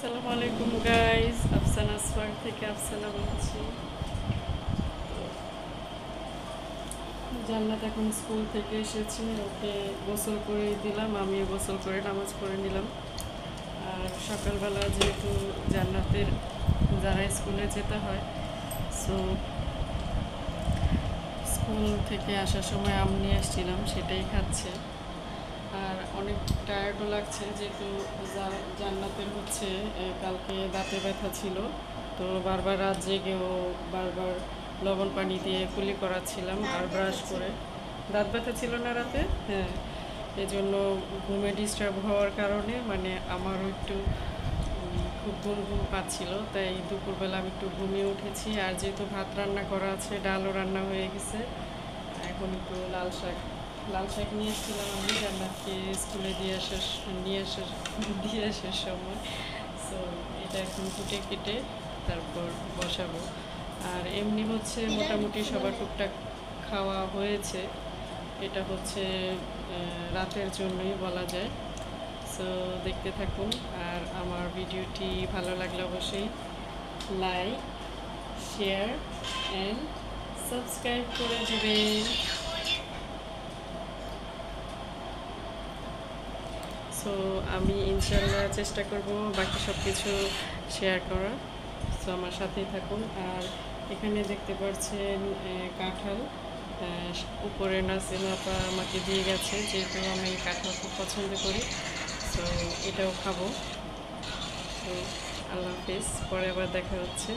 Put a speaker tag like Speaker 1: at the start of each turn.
Speaker 1: আসসালামু আলাইকুম guys, Afsana swag থেকে আফসানা বলছি। জান্নাত এখন স্কুল থেকে এসেছে, ওকে গোসল করে দিলাম, আমিও গোসল করে নামাজ পড়ে নিলাম। আর সকালবেলা যেহেতু জান্নাতের যারা স্কুলে যেতে হয়, সো স্কুল থেকে আসার সময় আম নিয়ে আসছিলাম, সেটাই খাচ্ছে। আর অনেক টায়ার্ডও লাগছে, যেহেতু জান্নাতের হচ্ছে কালকে দাঁতে ব্যথা ছিল, তো বারবার রাত জেগেও বারবার লবণ পানি দিয়ে কুলি করাচ্ছিলাম আর ব্রাশ করে। দাঁত ব্যথা ছিল না রাতে, হ্যাঁ, এই জন্য ঘুমে ডিস্টার্ব হওয়ার কারণে মানে আমারও একটু খুব ঘুম ঘুম পাচ্ছিল, তাই দুপুরবেলা আমি একটু ঘুমিয়ে উঠেছি। আর যেহেতু ভাত রান্না করা আছে, ডালও রান্না হয়ে গেছে, এখন একটু লাল শাক নিয়ে এসেছিলাম আমি জান্নাতকে স্কুলে দিয়ে আসার সময়। সো এটা এখন কুটে কেটে তারপর বসাবো। আর এমনি হচ্ছে মোটামুটি সবার টুকটাক খাওয়া হয়েছে। এটা হচ্ছে রাতের জন্যই বলা যায়। সো দেখতে থাকুন, আর আমার ভিডিওটি ভালো লাগলে অবশ্যই লাইক, শেয়ার অ্যান্ড সাবস্ক্রাইব করে দিবেন। সো আমি ইনশাল্লাহ চেষ্টা করব বাকি সব কিছু শেয়ার করার। সো আমার সাথেই থাকুন। আর এখানে দেখতে পাচ্ছেন কাঁঠাল, উপরে নাসিমা আপা আমাকে দিয়ে গেছে, যেহেতু আমি কাঁঠাল খুব পছন্দ করি। সো এটাও খাবো। তো আল্লাহ হাফিজ, পরে আবার দেখা হচ্ছে।